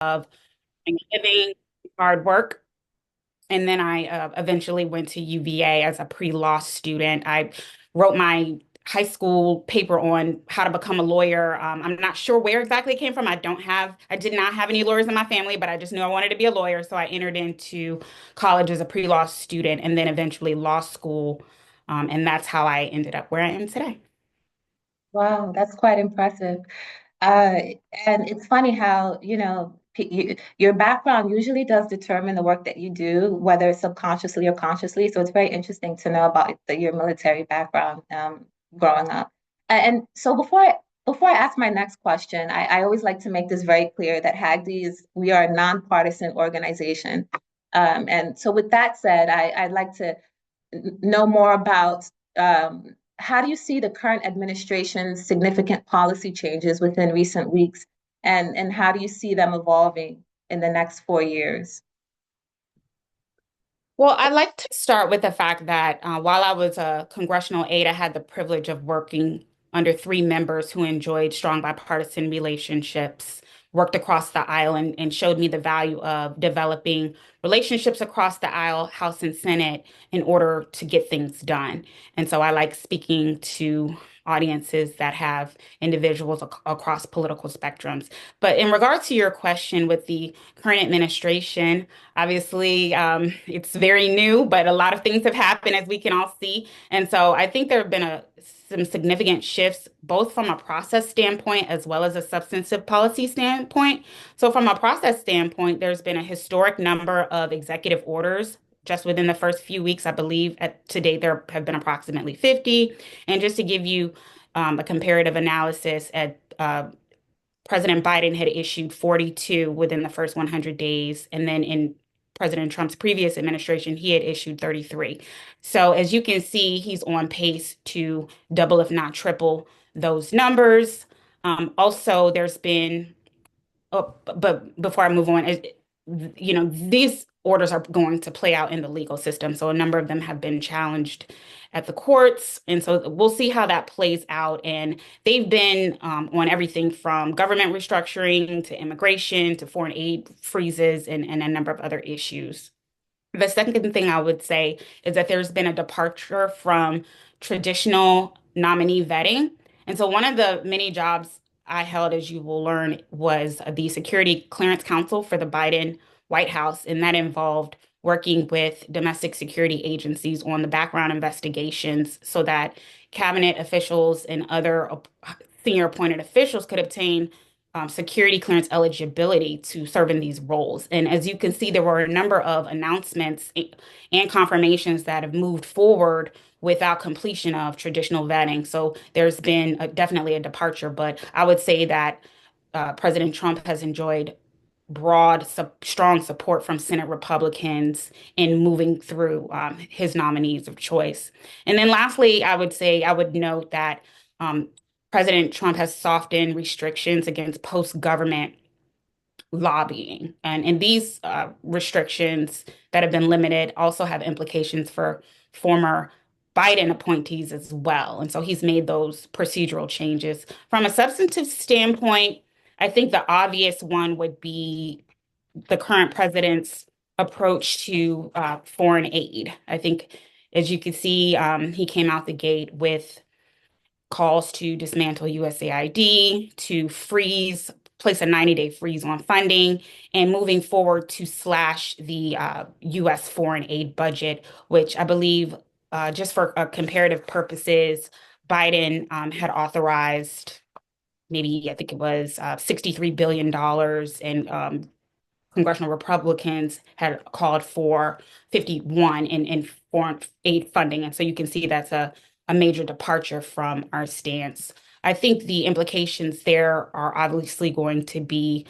of living, hard work. And then I eventually went to UVA as a pre-law student. I wrote my high school paper on how to become a lawyer. I'm not sure where exactly it came from. I did not have any lawyers in my family, but I just knew I wanted to be a lawyer. So I entered into college as a pre-law student and then eventually law school. And that's how I ended up where I am today. Wow, that's quite impressive. Uh, and it's funny how, your background usually does determine the work that you do, whether it's subconsciously or consciously. So it's very interesting to know about your military background growing up. And so before I ask my next question, I always like to make this very clear that we are a nonpartisan organization. And so with that said, I'd like to know more about how do you see the current administration's significant policy changes within recent weeks, and how do you see them evolving in the next 4 years? Well, I'd like to start with the fact that while I was a congressional aide, I had the privilege of working under three members who enjoyed strong bipartisan relationships, worked across the aisle, and showed me the value of developing relationships across the aisle, House and Senate, in order to get things done. And so I like speaking to audiences that have individuals across political spectrums. But in regards to your question with the current administration, obviously, it's very new, but a lot of things have happened as we can all see. And so I think there have been some significant shifts, both from a process standpoint as well as a substantive policy standpoint. So, from a process standpoint, there's been a historic number of executive orders. Just within the first few weeks, I believe to date, there have been approximately 50. And just to give you a comparative analysis, President Biden had issued 42 within the first 100 days. And then in President Trump's previous administration, he had issued 33. So as you can see, he's on pace to double, if not triple, those numbers. Also, there's been Oh, but before I move on, these orders are going to play out in the legal system. So a number of them have been challenged at the courts. And so we'll see how that plays out. And they've been on everything from government restructuring to immigration to foreign aid freezes and a number of other issues. The second thing I would say is that there's been a departure from traditional nominee vetting. And so one of the many jobs I held, as you will learn, was the Security Clearance Council for the Biden White House. And that involved working with domestic security agencies on the background investigations so that cabinet officials and other senior appointed officials could obtain security clearance eligibility to serve in these roles. And as you can see, there were a number of announcements and confirmations that have moved forward without completion of traditional vetting. So there's been definitely a departure, but I would say that President Trump has enjoyed strong support from Senate Republicans in moving through his nominees of choice. And then lastly, I would note that um, President Trump has softened restrictions against post-government lobbying. And these restrictions that have been limited also have implications for former Biden appointees as well. And so he's made those procedural changes. From a substantive standpoint, I think the obvious one would be the current president's approach to foreign aid. I think, as you can see, he came out the gate with calls to dismantle USAID, to place a 90-day freeze on funding, and moving forward to slash the US foreign aid budget, which I believe, just for comparative purposes, Biden had authorized maybe, I think it was $63 billion, and congressional Republicans had called for 51 in foreign aid funding. And so you can see that's a major departure from our stance. I think the implications there are obviously going to be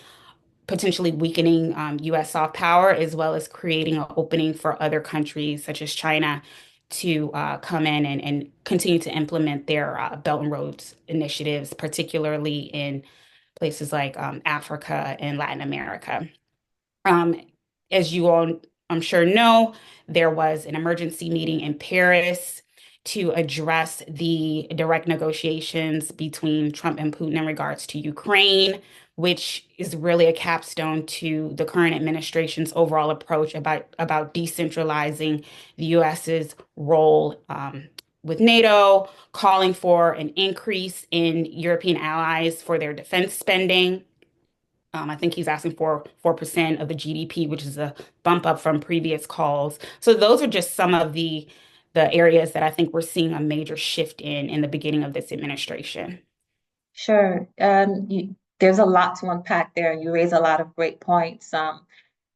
potentially weakening US soft power, as well as creating an opening for other countries such as China to come in and continue to implement their Belt and Roads initiatives, particularly in places like Africa and Latin America. Um, as you all, I'm sure, know, there was an emergency meeting in Paris to address the direct negotiations between Trump and Putin in regards to Ukraine, which is really a capstone to the current administration's overall approach about decentralizing the US's role with NATO, calling for an increase in European allies for their defense spending. I think he's asking for 4% of the GDP, which is a bump up from previous calls. So those are just some of the areas that I think we're seeing a major shift in the beginning of this administration. Sure. There's a lot to unpack there, and you raise a lot of great points.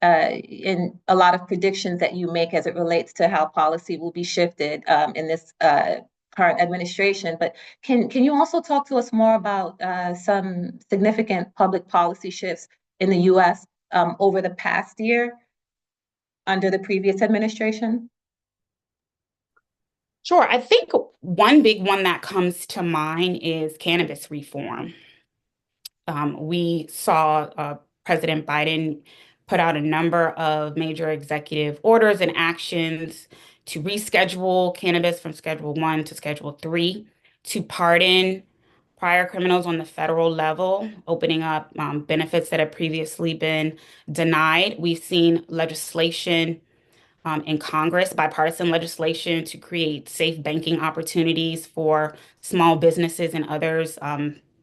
In a lot of predictions that you make as it relates to how policy will be shifted in this current administration. But can you also talk to us more about some significant public policy shifts in the U.S. Over the past year under the previous administration? Sure. I think one big one that comes to mind is cannabis reform. We saw President Biden put out a number of major executive orders and actions to reschedule cannabis from Schedule 1 to Schedule 3, to pardon prior criminals on the federal level, opening up benefits that had previously been denied. We've seen legislation in Congress, bipartisan legislation to create safe banking opportunities for small businesses and others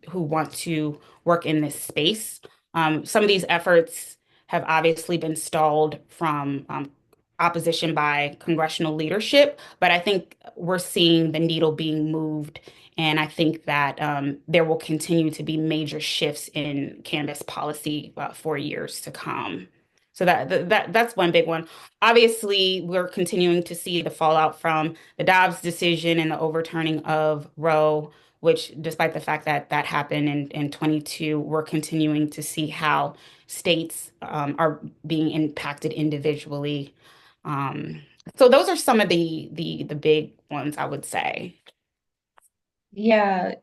who want to work in this space. Some of these efforts have obviously been stalled from opposition by congressional leadership, but I think we're seeing the needle being moved. And I think that there will continue to be major shifts in cannabis policy for years to come. So that's one big one. Obviously, we're continuing to see the fallout from the Dobbs decision and the overturning of Roe, which, despite the fact that that happened in 22, we're continuing to see how states are being impacted individually. Um, so those are some of the big ones, I would say. Yeah.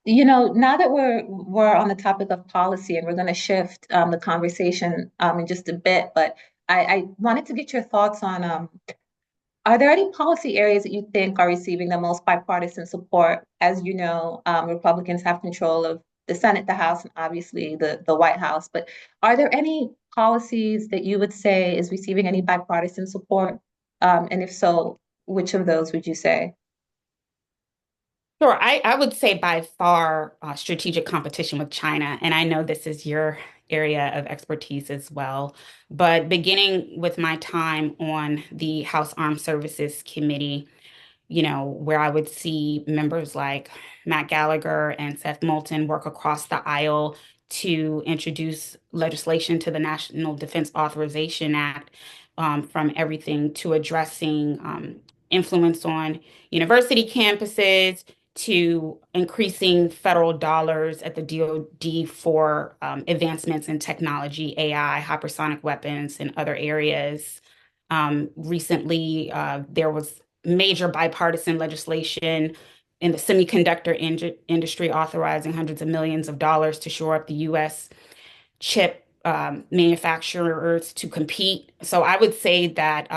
Now that we're on the topic of policy, and we're going to shift the conversation in just a bit, but I wanted to get your thoughts on are there any policy areas that you think are receiving the most bipartisan support? As you know, Republicans have control of the Senate, the House, and obviously the White House. But are there any policies that you would say is receiving any bipartisan support? And if so, which of those would you say? Sure. I would say by far strategic competition with China. And I know this is your area of expertise as well. But beginning with my time on the House Armed Services Committee, where I would see members like Matt Gallagher and Seth Moulton work across the aisle to introduce legislation to the National Defense Authorization Act, from everything to addressing influence on university campuses to increasing federal dollars at the DoD for advancements in technology, AI, hypersonic weapons, and other areas. Recently, there was major bipartisan legislation in the semiconductor industry authorizing hundreds of millions of dollars to shore up the U.S. chip manufacturers to compete. So I would say that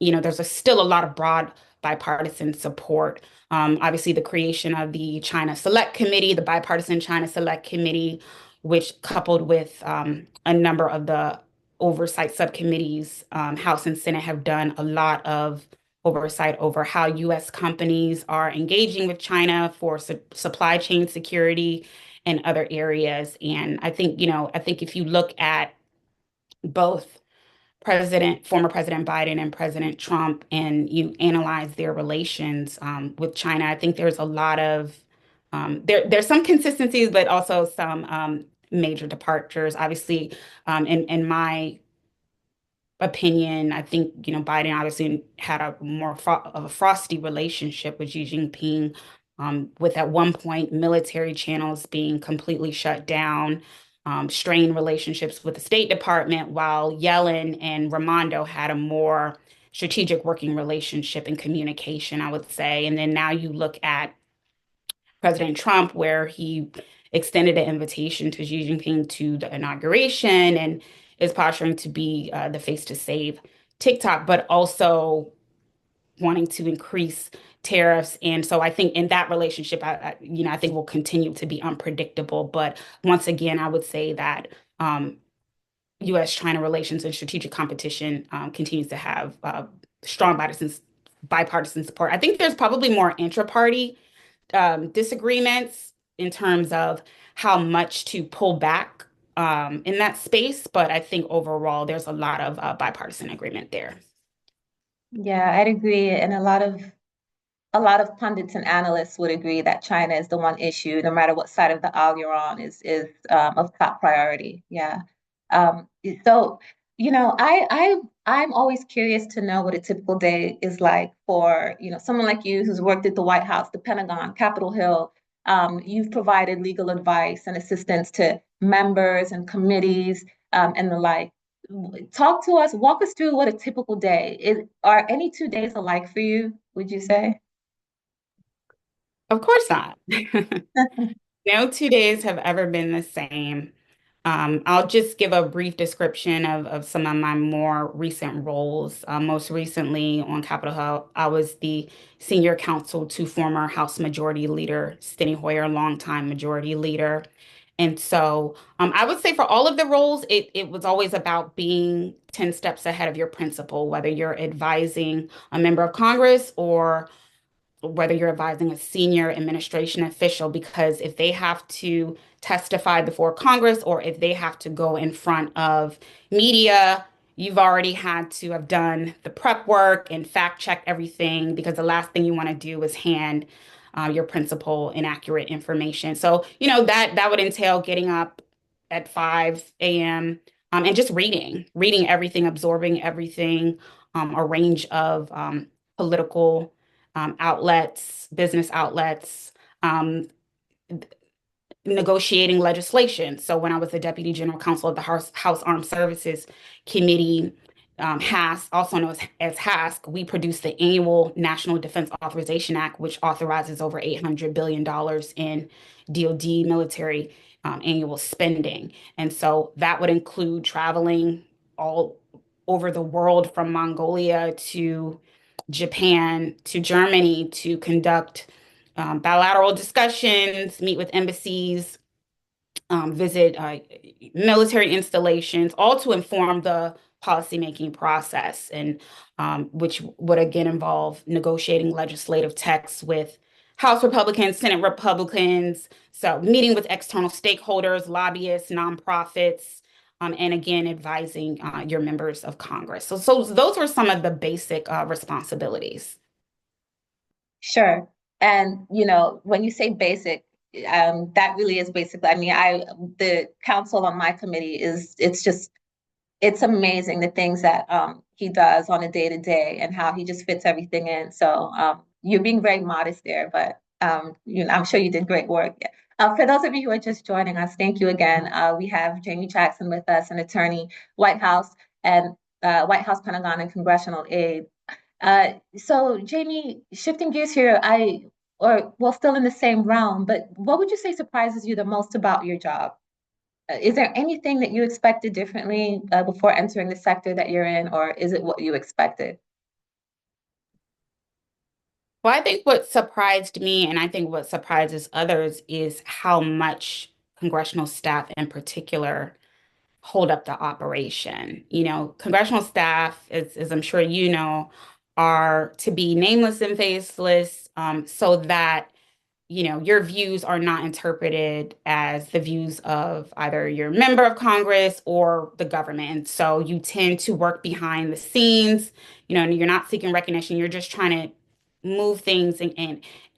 there's still a lot of broad bipartisan support. Obviously, the creation of the China Select Committee, the bipartisan China Select Committee, which coupled with a number of the oversight subcommittees, House and Senate have done a lot of oversight over how U.S. companies are engaging with China for supply chain security and other areas. And I think if you look at both former President Biden and President Trump, and you analyze their relations with China, I think there's a lot of there's some consistencies, but also some major departures. Obviously, in my opinion, I think Biden obviously had a more of a frosty relationship with Xi Jinping, with at one point military channels being completely shut down, strained relationships with the State Department, while Yellen and Raimondo had a more strategic working relationship and communication, I would say. And then now you look at President Trump, where he extended an invitation to Xi Jinping to the inauguration and is posturing to be the face to save TikTok, but also wanting to increase tariffs. And so I think in that relationship, I think will continue to be unpredictable. But once again, I would say that U.S.-China relations and strategic competition continues to have strong bipartisan support. I think there's probably more intra-party disagreements in terms of how much to pull back in that space, but I think overall there's a lot of bipartisan agreement there. Yeah, I'd agree. And a lot of pundits and analysts would agree that China is the one issue, no matter what side of the aisle you're on, is of top priority. Yeah. Um, so, I'm always curious to know what a typical day is like for, someone like you who's worked at the White House, the Pentagon, Capitol Hill. You've provided legal advice and assistance to members and committees, and the like. Talk to us, walk us through what a typical day is. Are any 2 days alike for you, would you say? Of course not. No 2 days have ever been the same. I'll just give a brief description of some of my more recent roles. Most recently on Capitol Hill, I was the senior counsel to former House Majority Leader Steny Hoyer, longtime Majority Leader. And so I would say for all of the roles, it was always about being 10 steps ahead of your principal, whether you're advising a member of Congress or whether you're advising a senior administration official, because if they have to testify before Congress or if they have to go in front of media, you've already had to have done the prep work and fact check everything because the last thing you want to do is hand your principal inaccurate information. So, that would entail getting up at 5 a.m. And just reading everything, absorbing everything, a range of political outlets, business outlets, um, negotiating legislation. So when I was the Deputy General Counsel of the House Armed Services Committee, HASC, also known as HASC, we produced the annual National Defense Authorization Act, which authorizes over $800 billion in DoD military annual spending. And so that would include traveling all over the world from Mongolia to Japan to Germany to conduct bilateral discussions, meet with embassies, visit military installations, all to inform the policymaking process, and which would again involve negotiating legislative texts with House Republicans, Senate Republicans, so meeting with external stakeholders, lobbyists, nonprofits, and again advising your members of Congress. So those were some of the basic responsibilities. Sure. And when you say basic, that really is basically, I mean, the council on my committee it's amazing the things that he does on a day to day and how he just fits everything in. So you're being very modest there, but I'm sure you did great work. For those of you who are just joining us, thank you again. We have Jamie Jackson with us, an attorney, White House and White House, Pentagon, and congressional aide. So Jamie, shifting gears here, or well, still in the same realm, but what would you say surprises you the most about your job? Is there anything that you expected differently before entering the sector that you're in, or is it what you expected? Well, I think what surprised me, and I think what surprises others, is how much congressional staff in particular hold up the operation. Congressional staff, as I'm sure you know, are to be nameless and faceless, so that your views are not interpreted as the views of either your member of Congress or the government. And so you tend to work behind the scenes, and you're not seeking recognition. You're just trying to move things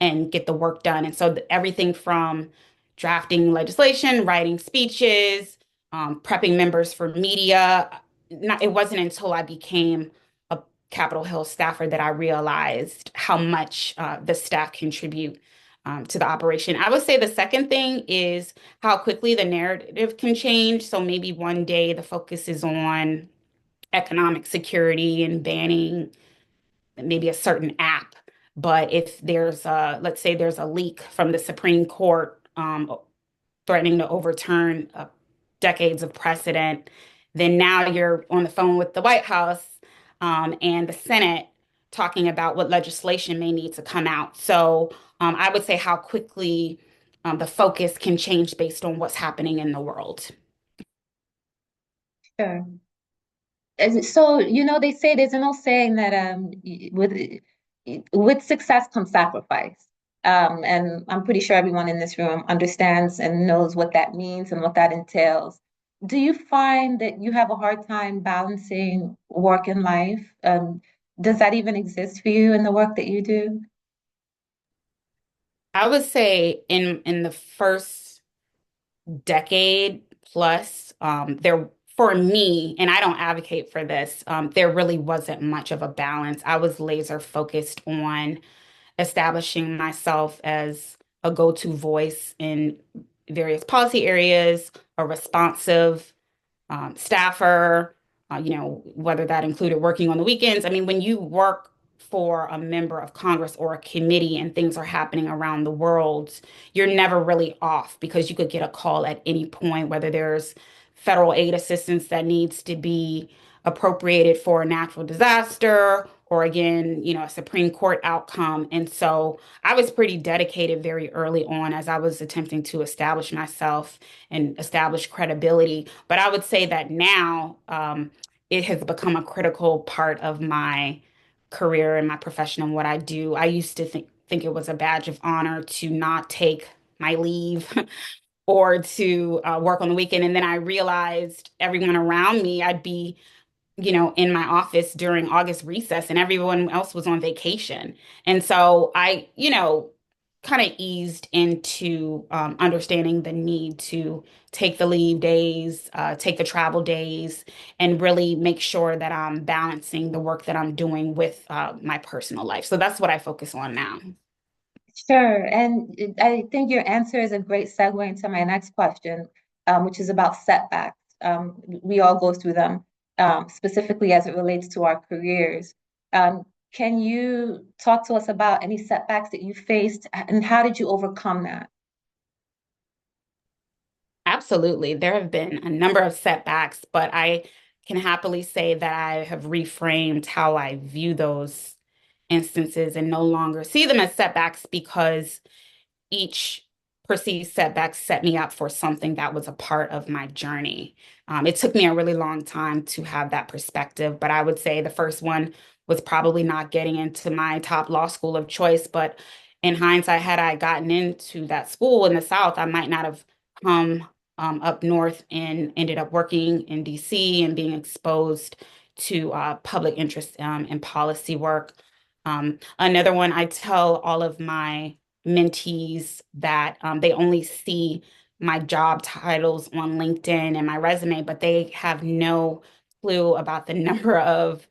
and get the work done. And so everything from drafting legislation, writing speeches, prepping members for media. It wasn't until I became a Capitol Hill staffer that I realized how much the staff contribute to the operation. I would say the second thing is how quickly the narrative can change. So maybe one day the focus is on economic security and banning maybe a certain app. But if let's say there's a leak from the Supreme Court threatening to overturn decades of precedent, then now you're on the phone with the White House and the Senate talking about what legislation may need to come out. So I would say how quickly the focus can change based on what's happening in the world. Sure. So, they say there's an old saying that with success comes sacrifice. And I'm pretty sure everyone in this room understands and knows what that means and what that entails. Do you find that you have a hard time balancing work and life? Does that even exist for you in the work that you do? I would say in the first decade plus, there for me, and I don't advocate for this, there really wasn't much of a balance. I was laser focused on establishing myself as a go-to voice in various policy areas, a responsive staffer, whether that included working on the weekends. I mean, when you work for a member of Congress or a committee and things are happening around the world, you're never really off because you could get a call at any point, whether there's federal aid assistance that needs to be appropriated for a natural disaster or again, a Supreme Court outcome. And so I was pretty dedicated very early on as I was attempting to establish myself and establish credibility. But I would say that now it has become a critical part of my career and my profession and what I do. I used to think it was a badge of honor to not take my leave or to work on the weekend. And then I realized everyone around me, I'd be in my office during August recess and everyone else was on vacation. And so I, kind of eased into understanding the need to take the leave days, take the travel days, and really make sure that I'm balancing the work that I'm doing with my personal life. So that's what I focus on now. Sure. And I think your answer is a great segue into my next question, which is about setbacks. We all go through them, specifically as it relates to our careers. Can you talk to us about any setbacks that you faced and how did you overcome that? Absolutely. There have been a number of setbacks, but I can happily say that I have reframed how I view those instances and no longer see them as setbacks because each perceived setback set me up for something that was a part of my journey. It took me a really long time to have that perspective, but I would say the first one was probably not getting into my top law school of choice. But in hindsight, had I gotten into that school in the South, I might not have come up north and ended up working in DC and being exposed to public interest and policy work. Another one, I tell all of my mentees that they only see my job titles on LinkedIn and my resume, but they have no clue about the number of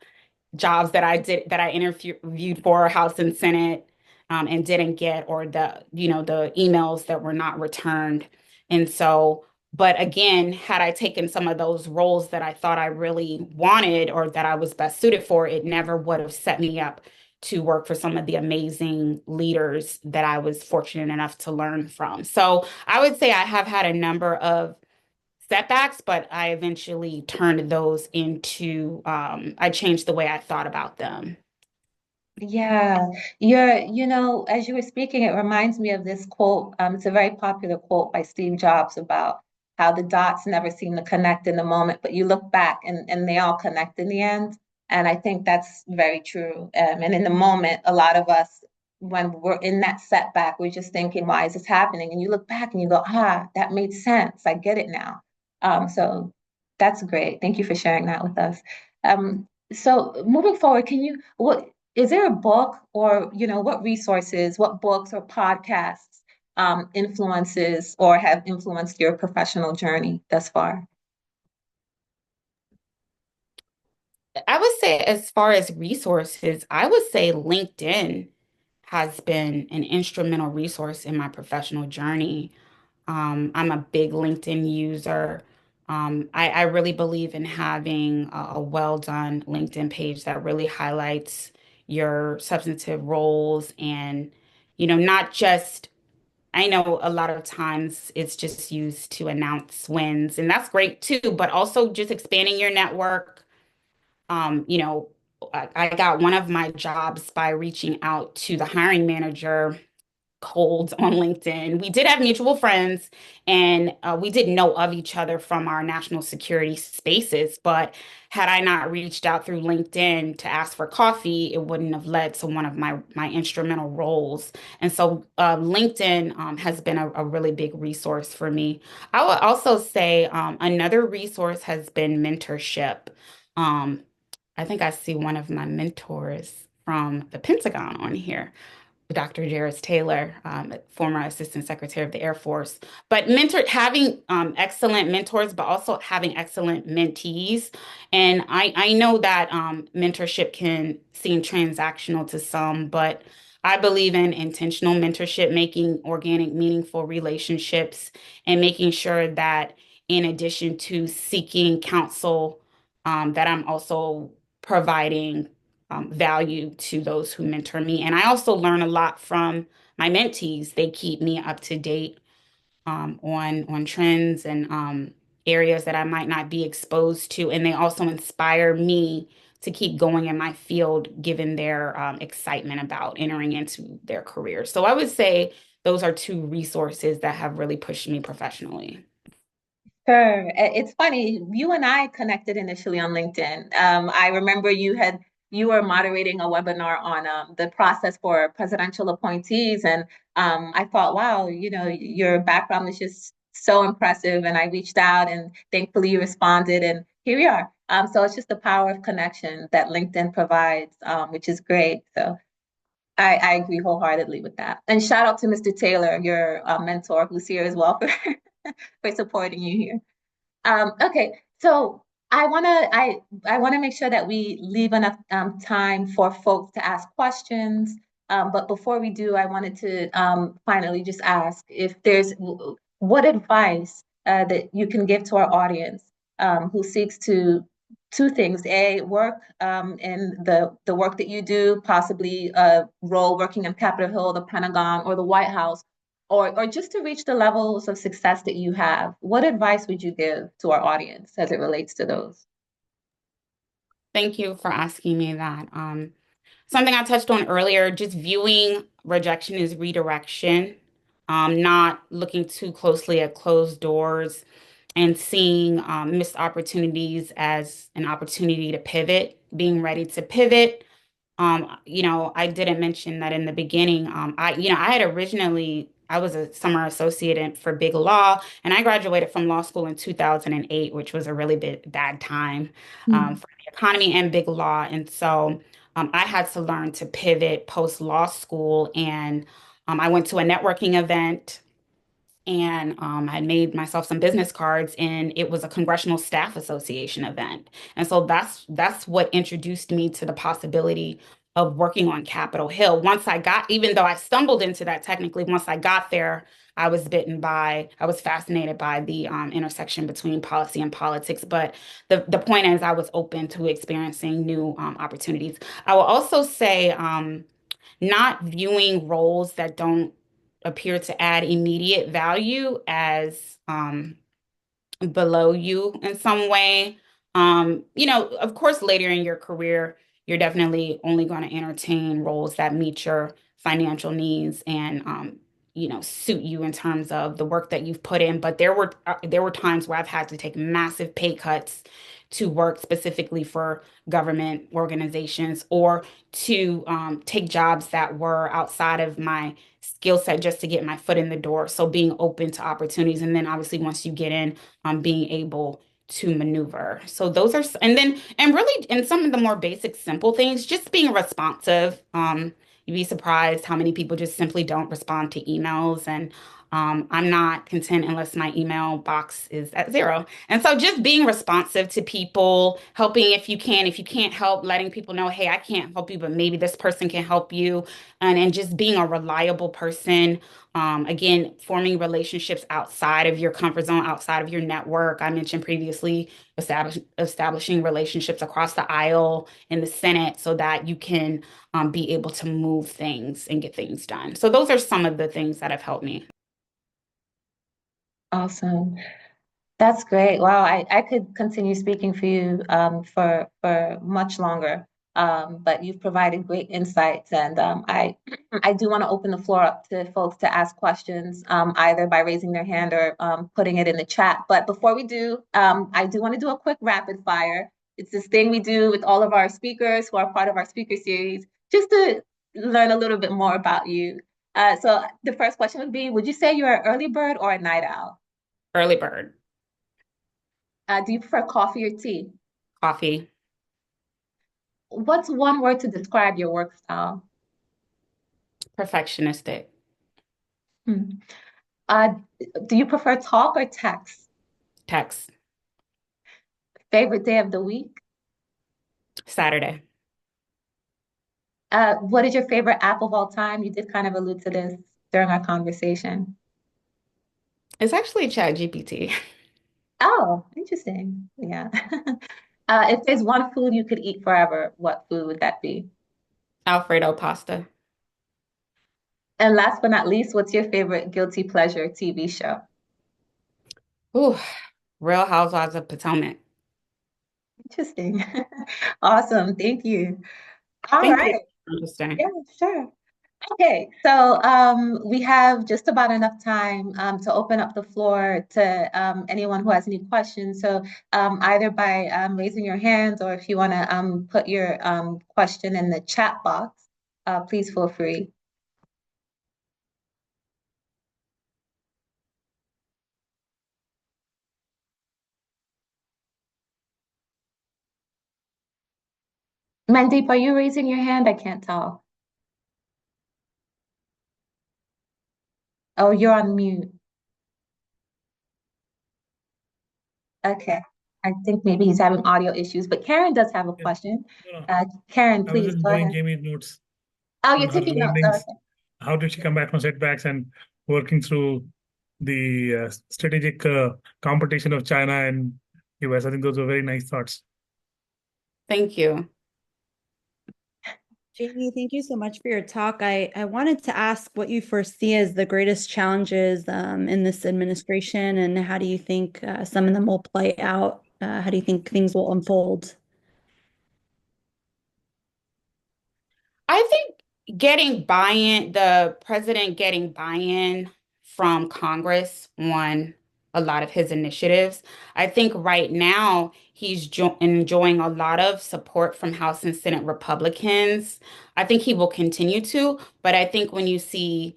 jobs that I interviewed for House and Senate and didn't get, or the emails that were not returned. And so, but again, had I taken some of those roles that I thought I really wanted or that I was best suited for, it never would have set me up to work for some of the amazing leaders that I was fortunate enough to learn from. So I would say I have had a number of setbacks, but I eventually turned those into, I changed the way I thought about them. Yeah, as you were speaking, it reminds me of this quote. It's a very popular quote by Steve Jobs about how the dots never seem to connect in the moment, but you look back and they all connect in the end. And I think that's very true. And in the moment, a lot of us, when we're in that setback, we're just thinking, why is this happening? And you look back and you go, that made sense. I get it now. So that's great. Thank you for sharing that with us. So moving forward, what is there a book or what resources, what books or podcasts influences or have influenced your professional journey thus far? I would say, as far as resources, I would say LinkedIn has been an instrumental resource in my professional journey. I'm a big LinkedIn user. I really believe in having a well done LinkedIn page that really highlights your substantive roles and, not just, I know a lot of times it's just used to announce wins, and that's great too, but also just expanding your network, I got one of my jobs by reaching out to the hiring manager cold on LinkedIn. We did have mutual friends and we did know of each other from our national security spaces. But had I not reached out through LinkedIn to ask for coffee, it wouldn't have led to one of my instrumental roles. And so LinkedIn has been a really big resource for me. I would also say another resource has been mentorship. Um, I think I see one of my mentors from the Pentagon on here. Dr. Jairus Taylor, former Assistant Secretary of the Air Force. But having excellent mentors, but also having excellent mentees. And I know that mentorship can seem transactional to some, but I believe in intentional mentorship, making organic, meaningful relationships, and making sure that in addition to seeking counsel, that I'm also providing value to those who mentor me. And I also learn a lot from my mentees. They keep me up to date on trends and areas that I might not be exposed to. And they also inspire me to keep going in my field, given their excitement about entering into their career. So I would say those are two resources that have really pushed me professionally. Sure. It's funny. You and I connected initially on LinkedIn. I remember you were moderating a webinar on the process for presidential appointees, and I thought, wow, your background is just so impressive. And I reached out, and thankfully you responded, and here we are. So it's just the power of connection that LinkedIn provides, which is great. So I agree wholeheartedly with that. And shout out to Mr. Taylor, your mentor, who's here as well for for supporting you here. Okay, so I wanna make sure that we leave enough time for folks to ask questions. But before we do, I wanted to finally just ask if there's what advice that you can give to our audience who seeks to two things: A, work in the work that you do, possibly a role working in Capitol Hill, the Pentagon, or the White House, or just to reach the levels of success that you have, what advice would you give to our audience as it relates to those? Thank you for asking me that. Something I touched on earlier, just viewing rejection as redirection, not looking too closely at closed doors and seeing missed opportunities as an opportunity to pivot, being ready to pivot. I didn't mention that in the beginning. I had originally, I was a summer associate for Big Law, and I graduated from law school in 2008, which was a really bad time Hmm. for the economy and Big Law. And so I had to learn to pivot post law school, and I went to a networking event and I made myself some business cards, and it was a Congressional Staff Association event. And so that's what introduced me to the possibility of working on Capitol Hill. Even though I stumbled into that technically, once I got there, I was fascinated by the intersection between policy and politics. But the point is, I was open to experiencing new opportunities. I will also say, not viewing roles that don't appear to add immediate value as below you in some way. Of course, later in your career, you're definitely only going to entertain roles that meet your financial needs and suit you in terms of the work that you've put in. But there were times where I've had to take massive pay cuts to work specifically for government organizations or to take jobs that were outside of my skill set just to get my foot in the door. So being open to opportunities, and then obviously once you get in, being able to maneuver. So those are, and really, in some of the more basic, simple things, just being responsive. You'd be surprised how many people just simply don't respond to emails. And I'm not content unless my email box is at zero. And so just being responsive to people, helping if you can, if you can't help, letting people know, hey, I can't help you, but maybe this person can help you. And just being a reliable person. Again, forming relationships outside of your comfort zone, outside of your network. I mentioned previously establishing relationships across the aisle in the Senate so that you can be able to move things and get things done. So those are some of the things that have helped me. Awesome. That's great. Wow, I could continue speaking for you for much longer. but you've provided great insights, and I do want to open the floor up to folks to ask questions, either by raising their hand or putting it in the chat. But before we do, I do want to do a quick rapid fire. It's this thing we do with all of our speakers who are part of our speaker series, just to learn a little bit more about you. So the first question would be, would you say you're an early bird or a night owl? Early bird. Do you prefer coffee or tea? Coffee. What's one word to describe your work style? Perfectionistic. Hmm. Uh, do you prefer talk or text? Text. Favorite day of the week? Saturday. What is your favorite app of all time? You did kind of allude to this during our conversation. It's actually ChatGPT. Oh, interesting. Yeah. If there's one food you could eat forever, what food would that be? Alfredo pasta. And last but not least, what's your favorite guilty pleasure TV show? Ooh, Real Housewives of Potomac. Interesting. Awesome. Thank you. All Thank you. right. Interesting. Yeah, sure. Okay, so we have just about enough time to open up the floor to anyone who has any questions. So either by raising your hands or if you want to put your question in the chat box, please feel free. Mandeep, are you raising your hand? I can't tell. Oh, you're on mute. Okay. I think maybe he's having audio issues, but Karen does have a Yes. question. No, no. Karen, I was please just go going ahead. Jamie's notes Oh, on you're her taking notes. Oh, learnings. okay. How did she come back from setbacks and working through the strategic competition of China and US? I think those were very nice thoughts. Thank you. Jamie, thank you so much for your talk. I wanted to ask what you foresee as the greatest challenges in this administration, and how do you think some of them will play out? How do you think things will unfold? I think the president getting buy-in from Congress on a lot of his initiatives. I think right now he's enjoying a lot of support from House and Senate Republicans. I think he will continue to, but I think when you see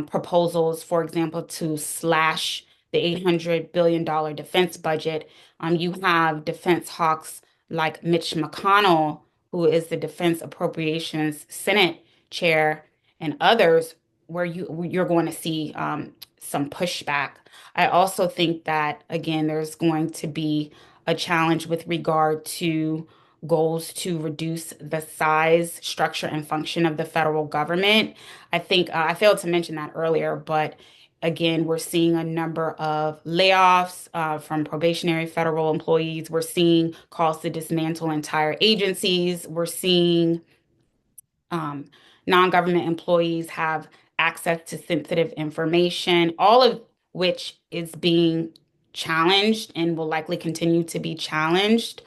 proposals, for example, to slash the $800 billion defense budget, you have defense hawks like Mitch McConnell, who is the Defense Appropriations Senate chair, and others, where you're going to see some pushback. I also think that again, there's going to be a challenge with regard to goals to reduce the size, structure, and function of the federal government. I think I failed to mention that earlier, but again, we're seeing a number of layoffs from probationary federal employees. We're seeing calls to dismantle entire agencies. We're seeing um, non-government employees have access to sensitive information, all of which is being challenged and will likely continue to be challenged.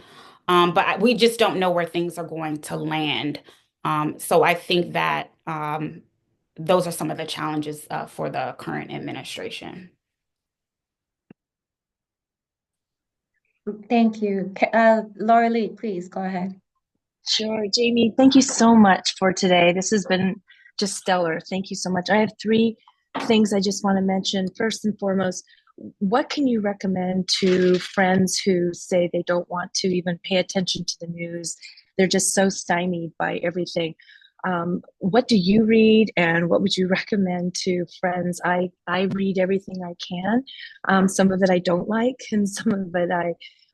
We just don't know where things are going to land. So I think that those are some of the challenges for the current administration. Thank you. Laura Lee, please go ahead. Sure, Jamie, thank you so much for today. This has been just stellar. Thank you so much. I have three things I just want to mention. First and foremost, what can you recommend to friends who say they don't want to even pay attention to the news? They're just so stymied by everything. What do you read, and what would you recommend to friends? I read everything I can. Some of it I don't like, and some of it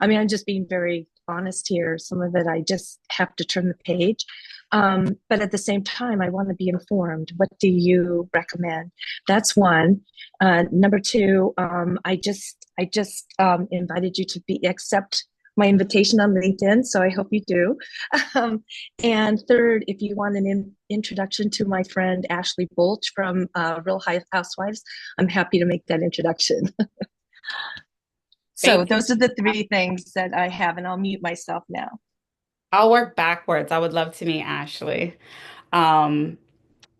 I mean, I'm just being very honest here. Some of it I just have to turn the page. But at the same time, I want to be informed. What do you recommend? That's one. Number two, I just invited you to accept my invitation on LinkedIn, so I hope you do. And third, if you want an introduction to my friend Ashley Bolch from Real Housewives, I'm happy to make that introduction. So Thank you. those are the three things that I have, and I'll mute myself now. I'll work backwards. I would love to meet Ashley. Um,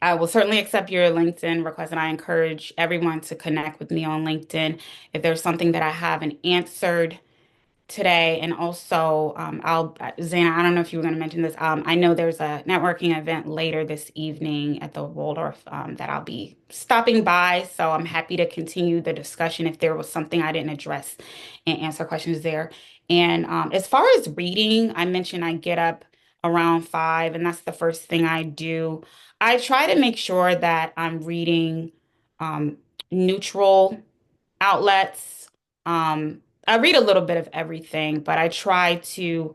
I will certainly accept your LinkedIn request, and I encourage everyone to connect with me on LinkedIn. If there's something that I haven't answered today, and also Zana, I don't know if you were going to mention this. I know there's a networking event later this evening at the Waldorf that I'll be stopping by, so I'm happy to continue the discussion if there was something I didn't address and answer questions there. And as far as reading, I mentioned I get up around 5, and that's the first thing I do. I try to make sure that I'm reading um, neutral outlets. I read a little bit of everything, but I try to,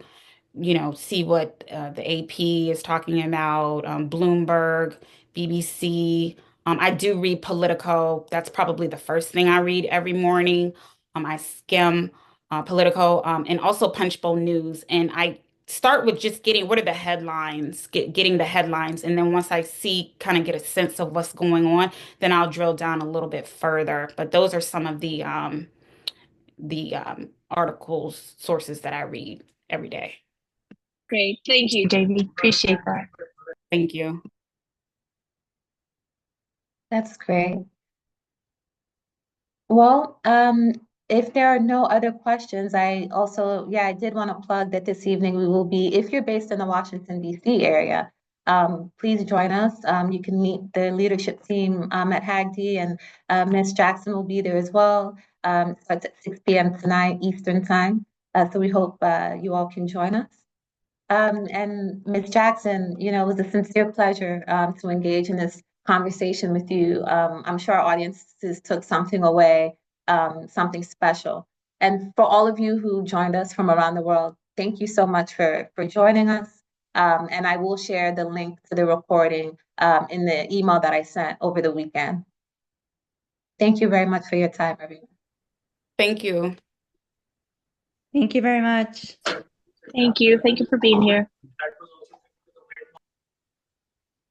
see what the AP is talking about, Bloomberg, BBC. I do read Politico. That's probably the first thing I read every morning. I skim Politico and also Punchbowl News. And I start with just getting what are the headlines, getting the headlines. And then once I see, kind of get a sense of what's going on, then I'll drill down a little bit further. But those are some of the articles, sources that I read every day. Great. Thank you, Jamie. Appreciate that. Thank you. That's great. Well, if there are no other questions, I did want to plug that this evening we will be, if you're based in the Washington, D.C. area, please join us. You can meet the leadership team at Aide, and Ms. Jackson will be there as well. Starts at 6 p.m. tonight, Eastern time. So we hope you all can join us. And Ms. Jackson, it was a sincere pleasure to engage in this conversation with you. I'm sure our audiences took something away, something special. And for all of you who joined us from around the world, thank you so much for joining us. And I will share the link to the recording in the email that I sent over the weekend. Thank you very much for your time, everyone. Thank you. Thank you very much. Thank you. Thank you for being here.